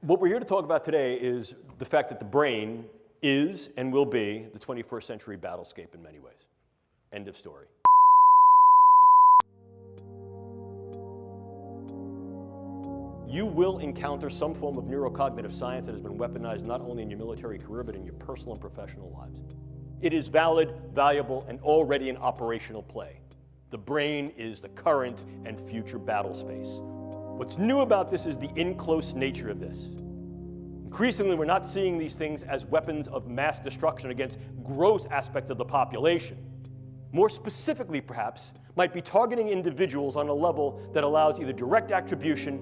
What we're here to talk about today is the fact that the brain is and will be the 21st century battlescape in many ways. End of story. You will encounter some form of neurocognitive science that has been weaponized not only in your military career, but in your personal and professional lives. It is valid, valuable, and already in operational play. The brain is the current and future battle space. What's new about this is the in-close nature of this. Increasingly, we're not seeing these things as weapons of mass destruction against gross aspects of the population. More specifically, perhaps, might be targeting individuals on a level that allows either direct attribution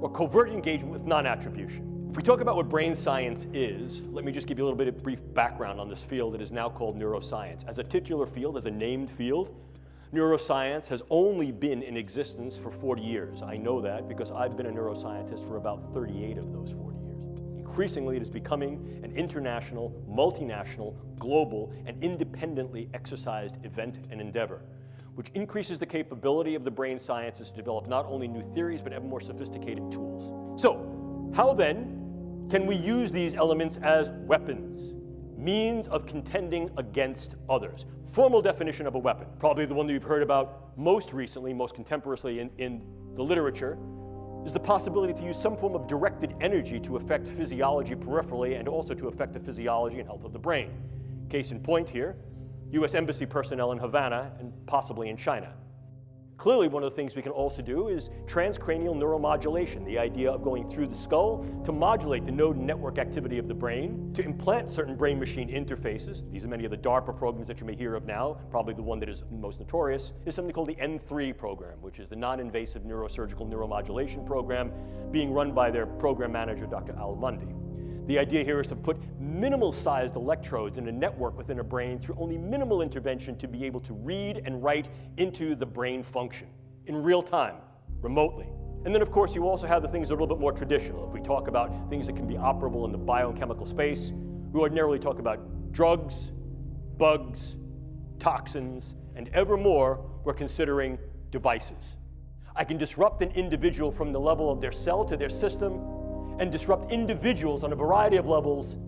or covert engagement with non-attribution. If we talk about what brain science is, let me just give you a little bit of brief background on this field that is now called neuroscience. As a titular field, as a named field, neuroscience has only been in existence for 40 years. I know that because I've been a neuroscientist for about 38 of those 40 years. Increasingly, it is becoming an international, multinational, global, and independently exercised event and endeavor, which increases the capability of the brain sciences to develop not only new theories, but ever more sophisticated tools. So, how then can we use these elements as weapons? Means of contending against others. Formal definition of a weapon, probably the one that you've heard about most recently, most contemporaneously in the literature, is the possibility to use some form of directed energy to affect physiology peripherally and also to affect the physiology and health of the brain. Case in point here, U.S. Embassy personnel in Havana and possibly in China. Clearly, one of the things we can also do is transcranial neuromodulation, the idea of going through the skull to modulate the node and network activity of the brain, to implant certain brain-machine interfaces. These are many of the DARPA programs that you may hear of now. Probably the one that is most notorious is something called the N3 program, which is the non-invasive neurosurgical neuromodulation program being run by their program manager, Dr. Al Mundi. The idea here is to put minimal-sized electrodes in a network within a brain through only minimal intervention to be able to read and write into the brain function in real time, remotely. And then, of course, you also have the things that are a little bit more traditional. If we talk about things that can be operable in the biochemical space, we ordinarily talk about drugs, bugs, toxins, and ever more, we're considering devices. I can disrupt an individual from the level of their cell to their system, and disrupt individuals on a variety of levels,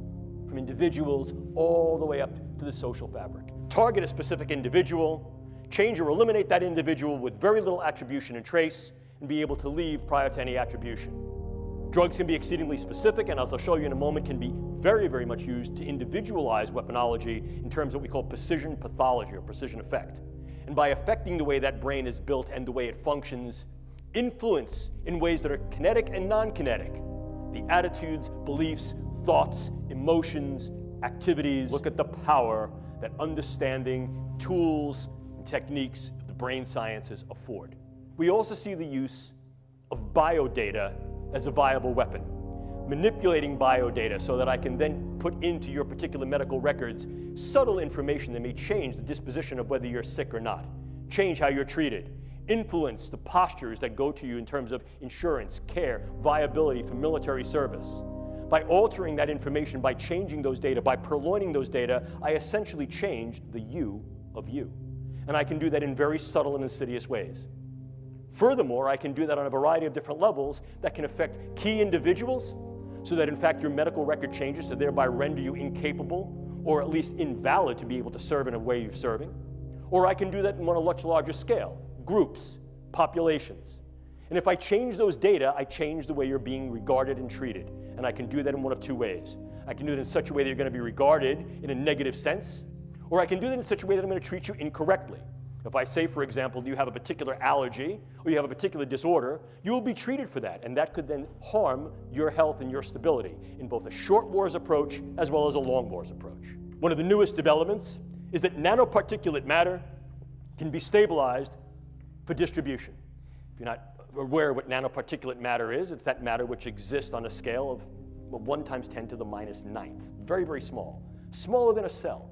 from individuals all the way up to the social fabric. Target a specific individual, change or eliminate that individual with very little attribution and trace, and be able to leave prior to any attribution. Drugs can be exceedingly specific, and as I'll show you in a moment, can be very, very much used to individualize weaponology in terms of what we call precision pathology or precision effect. And by affecting the way that brain is built and the way it functions, influence in ways that are kinetic and non-kinetic the attitudes, beliefs, thoughts, emotions, activities. Look at the power that understanding tools and techniques of the brain sciences afford. We also see the use of biodata as a viable weapon. Manipulating biodata so that I can then put into your particular medical records subtle information that may change the disposition of whether you're sick or not, change how you're treated, influence the postures that go to you in terms of insurance, care, viability for military service. By altering that information, by changing those data, by purloining those data, I essentially change the you of you. And I can do that in very subtle and insidious ways. Furthermore, I can do that on a variety of different levels that can affect key individuals so that in fact your medical record changes to thereby render you incapable or at least invalid to be able to serve in a way you're serving. Or I can do that on a much larger scale. Groups, populations. And if I change those data, I change the way you're being regarded and treated. And I can do that in one of two ways. I can do it in such a way that you're going to be regarded in a negative sense, or I can do that in such a way that I'm going to treat you incorrectly. If I say, for example, you have a particular allergy or you have a particular disorder, you will be treated for that, and that could then harm your health and your stability in both a short wars approach as well as a long wars approach. One of the newest developments is that nanoparticulate matter can be stabilized for distribution. If you're not aware of what nanoparticulate matter is, it's that matter which exists on a scale of 1 × 10⁻⁹. Very, very small. Smaller than a cell.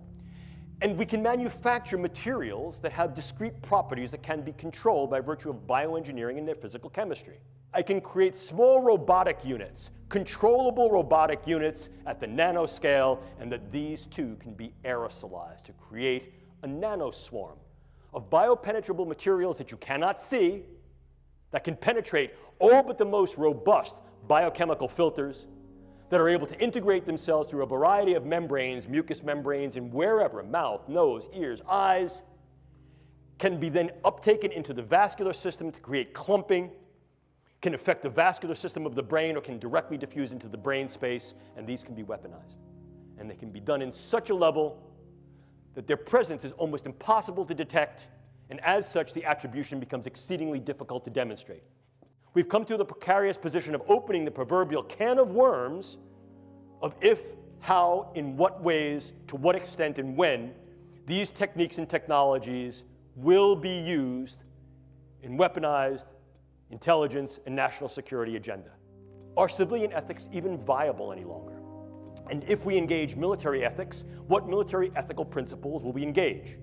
And we can manufacture materials that have discrete properties that can be controlled by virtue of bioengineering and their physical chemistry. I can create small robotic units, controllable robotic units at the nanoscale, and that these too can be aerosolized to create a nanoswarm of biopenetrable materials that you cannot see, that can penetrate all but the most robust biochemical filters, that are able to integrate themselves through a variety of membranes, mucous membranes, and wherever, mouth, nose, ears, eyes, can be then uptaken into the vascular system to create clumping, can affect the vascular system of the brain, or can directly diffuse into the brain space, and these can be weaponized. And they can be done in such a level that their presence is almost impossible to detect, and as such, the attribution becomes exceedingly difficult to demonstrate. We've come to the precarious position of opening the proverbial can of worms of if, how, in what ways, to what extent, and when these techniques and technologies will be used in weaponized intelligence and national security agenda. Are civilian ethics even viable any longer? And if we engage military ethics, what military ethical principles will we engage?